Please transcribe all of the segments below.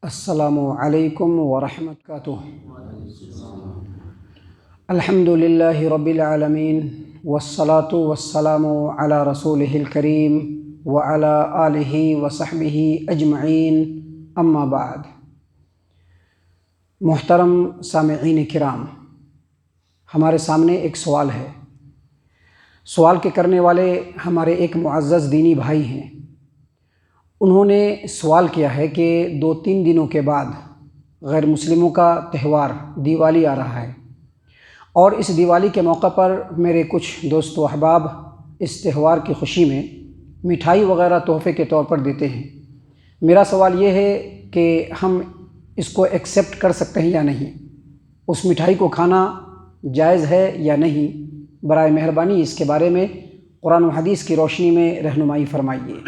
السلام علیکم ورحمۃ اللہ وبرکاتہ۔ الحمد للہ رب العالمین والصلاة والسلام علی رسولہ الکریم وعلی آلہ وصحبہ اجمعین، اما بعد۔ محترم سامعین کرام، ہمارے سامنے ایک سوال ہے۔ سوال کے کرنے والے ہمارے ایک معزز دینی بھائی ہیں۔ انہوں نے سوال کیا ہے کہ 2-3 دنوں کے بعد غیر مسلموں کا تہوار دیوالی آ رہا ہے، اور اس دیوالی کے موقع پر میرے کچھ دوست و احباب اس تہوار کی خوشی میں مٹھائی وغیرہ تحفے کے طور پر دیتے ہیں۔ میرا سوال یہ ہے کہ ہم اس کو ایکسیپٹ کر سکتے ہیں یا نہیں، اس مٹھائی کو کھانا جائز ہے یا نہیں؟ برائے مہربانی اس کے بارے میں قرآن و حدیث کی روشنی میں رہنمائی فرمائیے۔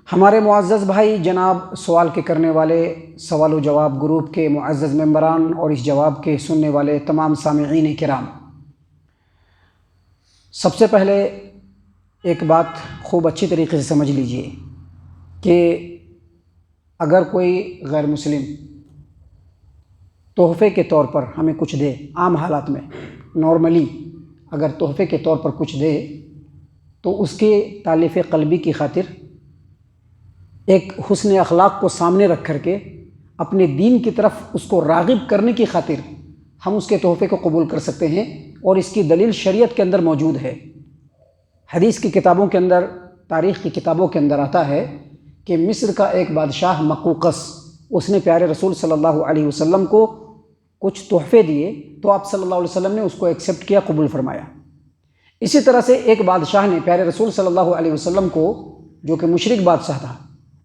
ہمارے معزز بھائی جناب سوال کے کرنے والے، سوال و جواب گروپ کے معزز ممبران اور اس جواب کے سننے والے تمام سامعین کرام، سب سے پہلے ایک بات خوب اچھی طریقے سے سمجھ لیجئے کہ اگر کوئی غیر مسلم تحفے کے طور پر ہمیں کچھ دے، عام حالات میں نارملی اگر تحفے کے طور پر کچھ دے تو اس کے تالیف قلبی کی خاطر، ایک حسن اخلاق کو سامنے رکھ کر کے اپنے دین کی طرف اس کو راغب کرنے کی خاطر ہم اس کے تحفے کو قبول کر سکتے ہیں، اور اس کی دلیل شریعت کے اندر موجود ہے۔ حدیث کی کتابوں کے اندر، تاریخ کی کتابوں کے اندر آتا ہے کہ مصر کا ایک بادشاہ مقوقس، اس نے پیارے رسول صلی اللہ علیہ وسلم کو کچھ تحفے دیے تو آپ صلی اللہ علیہ وسلم نے اس کو ایکسیپٹ کیا، قبول فرمایا۔ اسی طرح سے ایک بادشاہ نے پیارے رسول صلی اللہ علیہ وسلم کو، جو کہ مشرک بادشاہ تھا،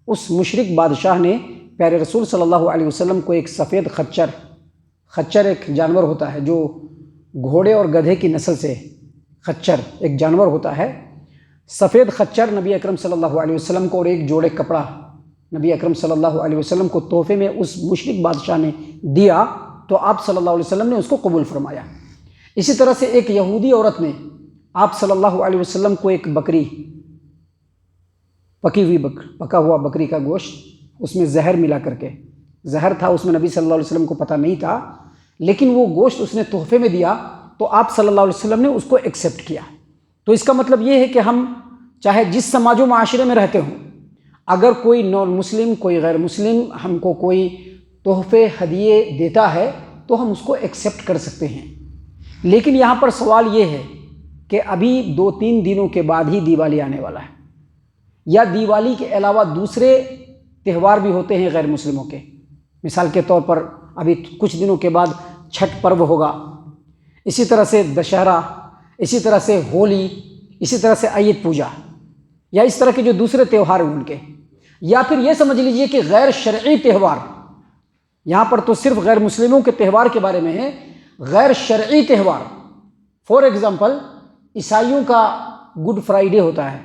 اس مشرک بادشاہ نے پیارے رسول صلی اللہ علیہ وسلم کو ایک سفید خچر ایک جانور ہوتا ہے جو گھوڑے اور گدھے کی نسل سے، خچر ایک جانور ہوتا ہے، سفید خچر نبی اکرم صلی اللہ علیہ وسلم کو اور ایک جوڑے کپڑا نبی اکرم صلی اللہ علیہ وسلم کو تحفے میں اس مشرک بادشاہ نے دیا تو آپ صلی اللہ علیہ وسلم نے اس کو قبول فرمایا۔ اسی طرح سے ایک یہودی عورت نے آپ صلی اللہ علیہ وسلم کو ایک بکری، پکا ہوا بکری کا گوشت، اس میں زہر ملا کر کے، زہر تھا اس میں، نبی صلی اللہ علیہ وسلم کو پتہ نہیں تھا، لیکن وہ گوشت اس نے تحفے میں دیا تو آپ صلی اللہ علیہ وسلم نے اس کو ایکسیپٹ کیا۔ تو اس کا مطلب یہ ہے کہ ہم چاہے جس سماج و معاشرے میں رہتے ہوں، اگر کوئی نان مسلم، کوئی غیر مسلم ہم کو کوئی تحفے ہدیے دیتا ہے تو ہم اس کو ایکسیپٹ کر سکتے ہیں۔ لیکن یہاں پر سوال یہ ہے کہ ابھی 2-3 دنوں کے بعد ہی دیوالی آنے والا ہے، یا دیوالی کے علاوہ دوسرے تہوار بھی ہوتے ہیں غیر مسلموں کے۔ مثال کے طور پر ابھی کچھ دنوں کے بعد چھٹ پرو ہوگا، اسی طرح سے دشہرا، اسی طرح سے ہولی، اسی طرح سے عید پوجا، یا اس طرح کے جو دوسرے تہوار ہیں ان کے، یا پھر یہ سمجھ لیجئے کہ غیر شرعی تہوار، یہاں پر تو صرف غیر مسلموں کے تہوار کے بارے میں ہے، غیر شرعی تہوار، فور ایگزامپل عیسائیوں کا گڈ فرائیڈے ہوتا ہے،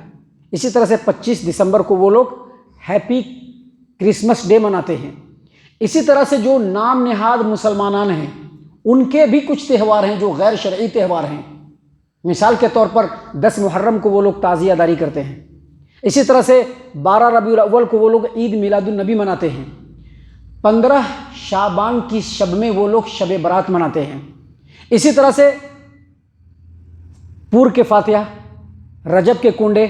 اسی طرح سے 25 دسمبر کو وہ لوگ ہیپی کرسمس ڈے مناتے ہیں۔ اسی طرح سے جو نام نہاد مسلمانان ہیں ان کے بھی کچھ تہوار ہیں جو غیر شرعی تہوار ہیں۔ مثال کے طور پر 10 محرم کو وہ لوگ تعزیہ داری کرتے ہیں، اسی طرح سے 12 ربیع الاول کو وہ لوگ عید میلاد النبی مناتے ہیں، 15 شعبان کی شب میں وہ لوگ شب برات مناتے ہیں، اسی طرح سے پور کے فاتحہ، رجب کے کنڈے،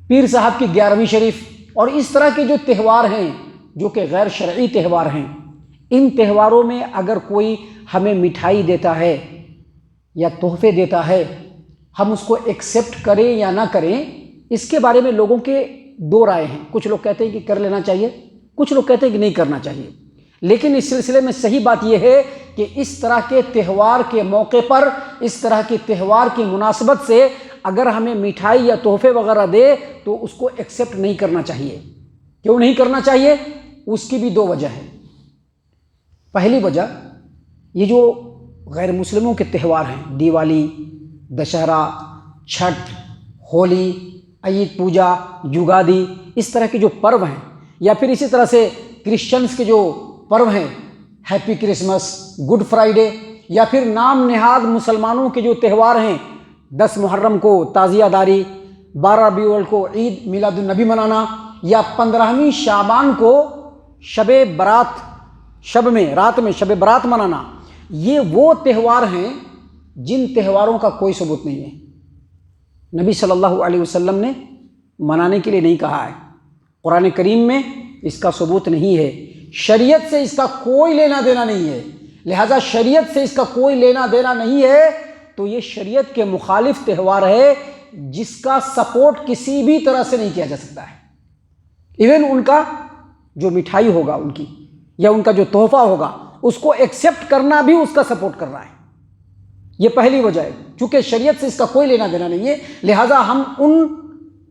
پیر صاحب کی 11ویں شریف، اور اس طرح کے جو تہوار ہیں جو کہ غیر شرعی تہوار ہیں، ان تہواروں میں اگر کوئی ہمیں مٹھائی دیتا ہے یا تحفے دیتا ہے، ہم اس کو ایکسیپٹ کریں یا نہ کریں، اس کے بارے میں لوگوں کے 2 رائے ہیں۔ کچھ لوگ کہتے ہیں کہ کر لینا چاہیے، کچھ لوگ کہتے ہیں کہ نہیں کرنا چاہیے۔ لیکن اس سلسلے میں صحیح بات یہ ہے کہ اس طرح کے تہوار کے موقع پر، اس طرح کے تہوار کی مناسبت سے اگر ہمیں مٹھائی یا تحفے وغیرہ دے تو اس کو ایکسیپٹ نہیں کرنا چاہیے۔ کیوں نہیں کرنا چاہیے؟ اس کی بھی 2 وجہ ہے۔ پہلی وجہ، یہ جو غیر مسلموں کے تہوار ہیں، دیوالی، دشہرا، چھٹ، ہولی، عید پوجا، یگادی، اس طرح کے جو پرو ہیں، یا پھر اسی طرح سے کرسچنز کے جو پرو ہیں، ہیپی کرسمس، گڈ فرائیڈے، یا پھر نام نہاد مسلمانوں کے جو تہوار ہیں، 10 محرم کو تعزیہ داری، 12 ربیع الاول کو عید میلاد النبی منانا، یا 15ویں شعبان کو شب برات، رات میں شب برات منانا، یہ وہ تہوار ہیں جن تہواروں کا کوئی ثبوت نہیں ہے۔ نبی صلی اللہ علیہ وسلم نے منانے کے لیے نہیں کہا ہے، قرآن کریم میں اس کا ثبوت نہیں ہے، شریعت سے اس کا کوئی لینا دینا نہیں ہے، لہذا شریعت سے اس کا کوئی لینا دینا نہیں ہے تو یہ شریعت کے مخالف تہوار ہے جس کا سپورٹ کسی بھی طرح سے نہیں کیا جا سکتا ہے۔ ایون ان کا جو مٹھائی ہوگا ان کی، یا ان کا جو تحفہ ہوگا، اس کو ایکسیپٹ کرنا بھی اس کا سپورٹ کر رہا ہے۔ یہ پہلی وجہ ہے، چونکہ شریعت سے اس کا کوئی لینا دینا نہیں ہے، لہٰذا ہم ان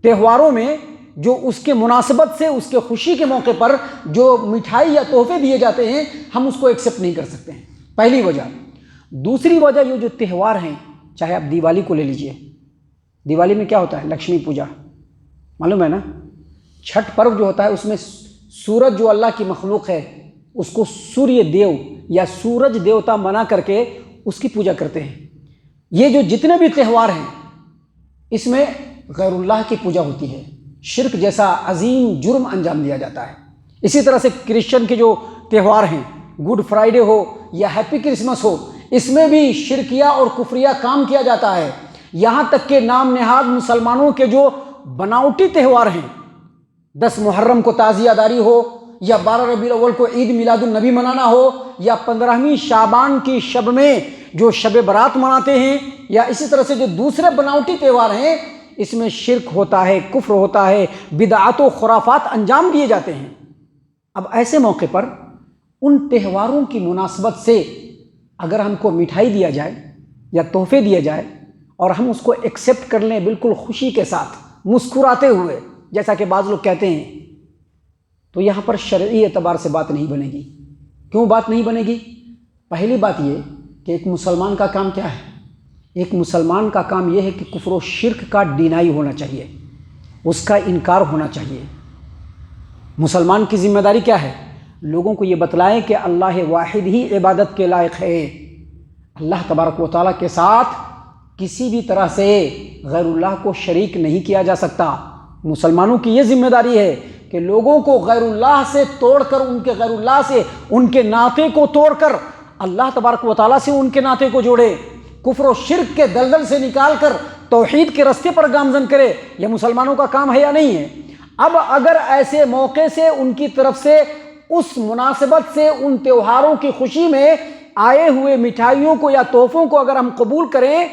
تہواروں میں جو اس کے مناسبت سے، اس کے خوشی کے موقع پر جو مٹھائی یا تحفے دیے جاتے ہیں، ہم اس کو ایکسیپٹ نہیں کر سکتے ہیں، پہلی وجہ۔ دوسری وجہ، یہ جو تہوار ہیں، چاہے آپ دیوالی کو لے لیجئے، دیوالی میں کیا ہوتا ہے؟ لکشمی پوجا، معلوم ہے نا؟ چھٹ پرو جو ہوتا ہے اس میں سورج جو اللہ کی مخلوق ہے اس کو سوریہ دیو یا سورج دیوتا منا کر کے اس کی پوجا کرتے ہیں۔ یہ جو جتنے بھی تہوار ہیں اس میں غیر اللہ کی پوجا ہوتی ہے، شرک جیسا عظیم جرم انجام دیا جاتا ہے۔ اسی طرح سے کرسچن کے جو تہوار ہیں، گڈ فرائیڈے ہو یا ہیپی کرسمس ہو، اس میں بھی شرکیہ اور کفریہ کام کیا جاتا ہے۔ یہاں تک کہ نام نہاد مسلمانوں کے جو بناوٹی تہوار ہیں، 10 محرم کو تعزیہ داری ہو، یا 12 ربیع الاول کو عید میلاد النبی منانا ہو، یا 15ویں شعبان کی شب میں جو شب برات مناتے ہیں، یا اسی طرح سے جو دوسرے بناوٹی تہوار ہیں، اس میں شرک ہوتا ہے، کفر ہوتا ہے، بدعات و خرافات انجام دیے جاتے ہیں۔ اب ایسے موقع پر ان تہواروں کی مناسبت سے اگر ہم کو مٹھائی دیا جائے یا تحفے دیے جائے اور ہم اس کو ایکسیپٹ کر لیں بالکل خوشی کے ساتھ، مسکراتے ہوئے، جیسا کہ بعض لوگ کہتے ہیں، تو یہاں پر شرعی اعتبار سے بات نہیں بنے گی۔ کیوں بات نہیں بنے گی؟ پہلی بات یہ کہ ایک مسلمان کا کام کیا ہے؟ ایک مسلمان کا کام یہ ہے کہ کفر و شرک کا ڈینائی ہونا چاہیے، اس کا انکار ہونا چاہیے۔ مسلمان کی ذمہ داری کیا ہے؟ لوگوں کو یہ بتلائیں کہ اللہ واحد ہی عبادت کے لائق ہے، اللہ تبارک و تعالیٰ کے ساتھ کسی بھی طرح سے غیر اللہ کو شریک نہیں کیا جا سکتا۔ مسلمانوں کی یہ ذمہ داری ہے کہ لوگوں کو غیر اللہ سے توڑ کر، ان کے غیر اللہ سے ان کے ناطے کو توڑ کر اللہ تبارک و تعالیٰ سے ان کے ناطے کو جوڑے، کفر و شرک کے دلدل سے نکال کر توحید کے راستے پر گامزن کرے۔ یہ مسلمانوں کا کام ہے یا نہیں ہے؟ اب اگر ایسے موقع سے ان کی طرف سے اس مناسبت سے ان تہواروں کی خوشی میں آئے ہوئے مٹھائیوں کو یا تحفوں کو اگر ہم قبول کریں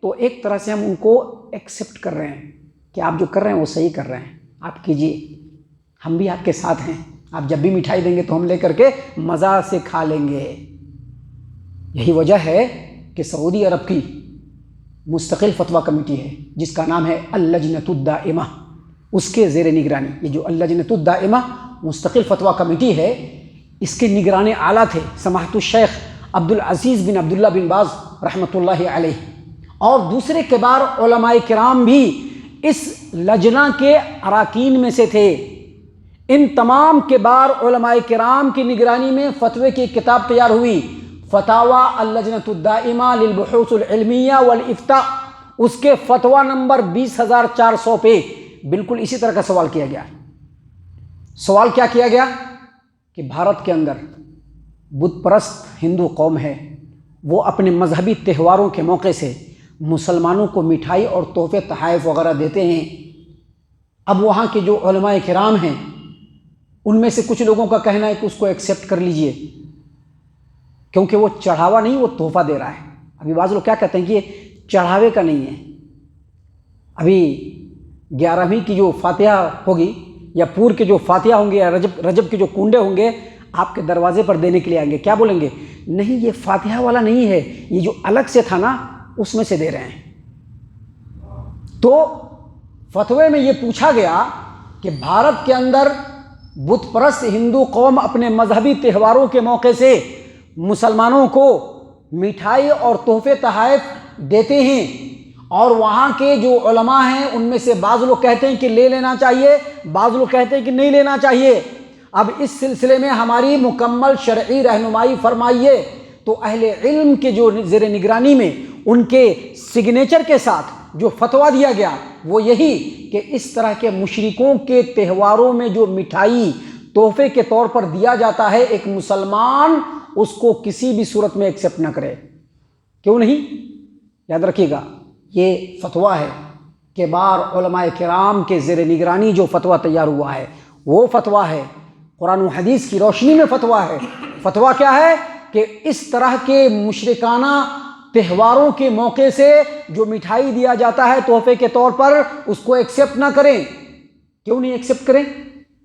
تو ایک طرح سے ہم ان کو ایکسیپٹ کر رہے ہیں کہ آپ جو کر رہے ہیں وہ صحیح کر رہے ہیں، آپ کیجئے، ہم بھی آپ کے ساتھ ہیں، آپ جب بھی مٹھائی دیں گے تو ہم لے کر کے مزہ سے کھا لیں گے۔ یہی وجہ ہے کہ سعودی عرب کی مستقل فتویٰ کمیٹی ہے جس کا نام ہے اللجنۃ الدائمہ، اس کے زیر نگرانی یہ جو اللجنۃ الدائمہ مستقل فتویٰ کمیٹی ہے، اس کے نگران اعلیٰ تھے سماحت الشیخ عبدالعزیز بن عبداللہ بن باز رحمۃ اللہ علیہ، اور دوسرے کبار علماء کرام بھی اس لجنہ کے اراکین میں سے تھے۔ ان تمام کبار علماء کرام کی نگرانی میں فتوے کی کتاب تیار ہوئی، فتاوی اللجنۃ الدائمہ للبحوث العلمیہ والافتاء، اس کے فتویٰ نمبر 20400 پہ بالکل اسی طرح کا سوال کیا گیا۔ سوال کیا کیا گیا کہ بھارت کے اندر بت پرست ہندو قوم ہے، وہ اپنے مذہبی تہواروں کے موقع سے مسلمانوں کو مٹھائی اور تحفے تحائف وغیرہ دیتے ہیں۔ اب وہاں کے جو علماء کرام ہیں ان میں سے کچھ لوگوں کا کہنا ہے کہ اس کو ایکسیپٹ کر لیجئے، کیونکہ وہ چڑھاوا نہیں، وہ تحفہ دے رہا ہے۔ ابھی بعض لوگ کیا کہتے ہیں کہ یہ چڑھاوے کا نہیں ہے۔ ابھی 11ویں کی جو فاتحہ ہوگی یا پور کے جو فاتحہ ہوں گے یا رجب کے جو کنڈے ہوں گے آپ کے دروازے پر دینے کے لیے آئیں گے، کیا بولیں گے؟ نہیں، یہ فاتحہ والا نہیں ہے، یہ جو الگ سے تھا نا اس میں سے دے رہے ہیں۔ تو فتوے میں یہ پوچھا گیا کہ بھارت کے اندر بت پرست ہندو قوم اپنے مذہبی تہواروں کے موقع سے مسلمانوں کو مٹھائی اور تحفے تحائف دیتے ہیں، اور وہاں کے جو علماء ہیں ان میں سے بعض لوگ کہتے ہیں کہ لے لینا چاہیے، بعض لوگ کہتے ہیں کہ نہیں لینا چاہیے۔ اب اس سلسلے میں ہماری مکمل شرعی رہنمائی فرمائیے۔ تو اہل علم کے جو زیر نگرانی میں ان کے سگنیچر کے ساتھ جو فتویٰ دیا گیا وہ یہی کہ اس طرح کے مشرکوں کے تہواروں میں جو مٹھائی تحفے کے طور پر دیا جاتا ہے، ایک مسلمان اس کو کسی بھی صورت میں ایکسیپٹ نہ کرے۔ کیوں نہیں؟ یاد رکھیے گا، یہ فتویٰ ہے، کبار علماء کرام کے زیر نگرانی جو فتویٰ تیار ہوا ہے وہ فتویٰ ہے، قرآن و حدیث کی روشنی میں فتویٰ ہے۔ فتویٰ کیا ہے کہ اس طرح کے مشرکانہ تہواروں کے موقع سے جو مٹھائی دیا جاتا ہے تحفے کے طور پر، اس کو ایکسیپٹ نہ کریں۔ کیوں نہیں ایکسیپٹ کریں؟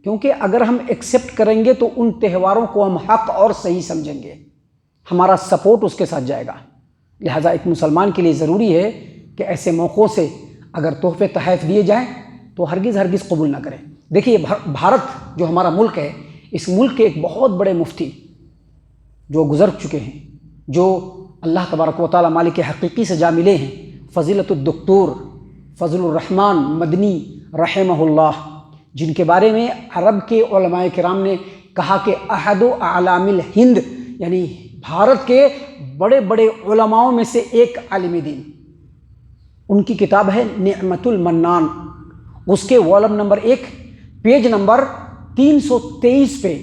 کیونکہ اگر ہم ایکسیپٹ کریں گے تو ان تہواروں کو ہم حق اور صحیح سمجھیں گے، ہمارا سپورٹ اس کے ساتھ جائے گا۔ لہٰذا ایک مسلمان کے لیے ضروری ہے کہ ایسے موقعوں سے اگر تحفے تحائف دیے جائیں تو ہرگز قبول نہ کریں۔ دیکھیے، بھارت جو ہمارا ملک ہے، اس ملک کے ایک بہت بڑے مفتی جو گزر چکے ہیں، جو اللہ تبارک و تعالیٰ مالک حقیقی سے جا ملے ہیں، فضیلت الدکتور فضل الرحمن مدنی رحمہ اللہ، جن کے بارے میں عرب کے علماء کرام نے کہا کہ احد اعلام الہند، یعنی بھارت کے بڑے بڑے علماؤں میں سے ایک عالم دین۔ ان کی کتاب ہے نعمت المنان، اس کے والم نمبر 1 پیج نمبر 323 پہ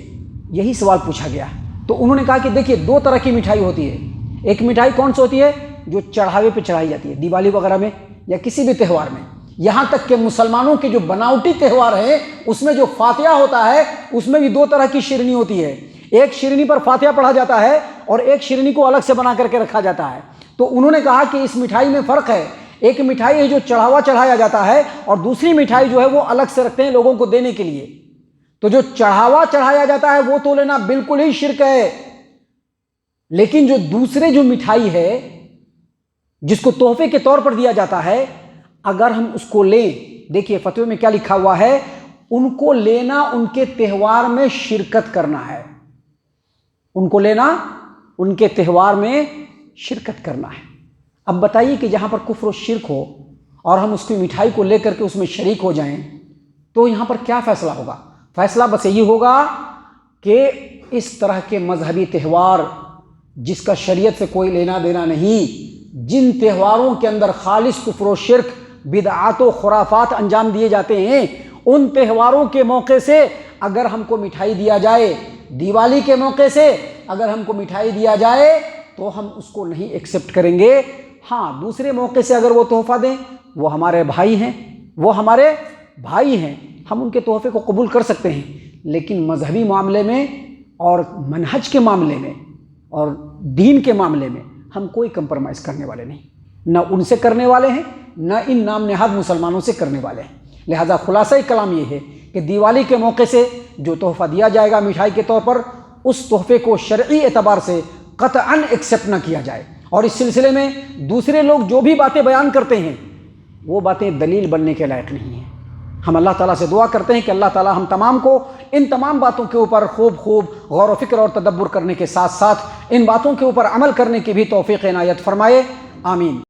یہی سوال پوچھا گیا۔ تو انہوں نے کہا کہ دیکھیے، 2 طرح کی مٹھائی ہوتی ہے۔ ایک مٹھائی کون سی ہوتی ہے؟ جو چڑھاوے پہ چڑھائی جاتی ہے، دیوالی وغیرہ میں یا کسی بھی تہوار میں۔ یہاں تک کہ مسلمانوں کے جو بناوٹی تہوار ہیں اس میں جو فاتحہ ہوتا ہے، اس میں بھی 2 طرح کی شیرنی ہوتی ہے۔ ایک شیرنی پر فاتحہ پڑھا جاتا ہے اور ایک شیرنی کو الگ سے بنا کر کے رکھا جاتا ہے۔ تو انہوں نے کہا کہ اس مٹھائی میں فرق ہے، ایک مٹھائی ہے جو چڑھاوا چڑھایا جاتا ہے اور دوسری مٹھائی جو ہے وہ الگ سے رکھتے ہیں لوگوں کو دینے کے لیے۔ تو جو چڑھاوا چڑھایا جاتا ہے وہ تو لینا بالکل ہی شرک ہے، لیکن جو دوسرے جو مٹھائی ہے جس کو تحفے کے طور پر دیا جاتا ہے، اگر ہم اس کو لیں، دیکھیے فتوے میں کیا لکھا ہوا ہے، ان کو لینا ان کے تہوار میں شرکت کرنا ہے۔ ان کو لینا ان کے تہوار میں شرکت کرنا ہے۔ اب بتائیے کہ جہاں پر کفر و شرک ہو اور ہم اس کی مٹھائی کو لے کر کے اس میں شریک ہو جائیں تو یہاں پر کیا فیصلہ ہوگا؟ فیصلہ بس یہی ہوگا کہ اس طرح کے مذہبی تہوار جس کا شریعت سے کوئی لینا دینا نہیں، جن تہواروں کے اندر خالص کفر و شرک، بدعات و خرافات انجام دیے جاتے ہیں، ان تہواروں کے موقع سے اگر ہم کو مٹھائی دیا جائے، دیوالی کے موقع سے اگر ہم کو مٹھائی دیا جائے تو ہم اس کو نہیں ایکسیپٹ کریں گے۔ ہاں، دوسرے موقع سے اگر وہ تحفہ دیں، وہ ہمارے بھائی ہیں، وہ ہمارے بھائی ہیں، ہم ان کے تحفے کو قبول کر سکتے ہیں، لیکن مذہبی معاملے میں اور منہج کے معاملے میں اور دین کے معاملے میں ہم کوئی کمپرومائز کرنے والے نہیں، نہ ان سے کرنے والے ہیں، نہ ان نام نہاد مسلمانوں سے کرنے والے ہیں۔ لہذا خلاصہ کلام یہ ہے کہ دیوالی کے موقع سے جو تحفہ دیا جائے گا مٹھائی کے طور پر، اس تحفے کو شرعی اعتبار سے قطعاً ایکسیپٹ نہ کیا جائے، اور اس سلسلے میں دوسرے لوگ جو بھی باتیں بیان کرتے ہیں وہ باتیں دلیل بننے کے لائق نہیں ہیں۔ ہم اللہ تعالیٰ سے دعا کرتے ہیں کہ اللہ تعالیٰ ہم تمام کو ان تمام باتوں کے اوپر خوب غور و فکر اور تدبر کرنے کے ساتھ ساتھ ان باتوں کے اوپر عمل کرنے کی بھی توفیق عنایت فرمائے، آمین۔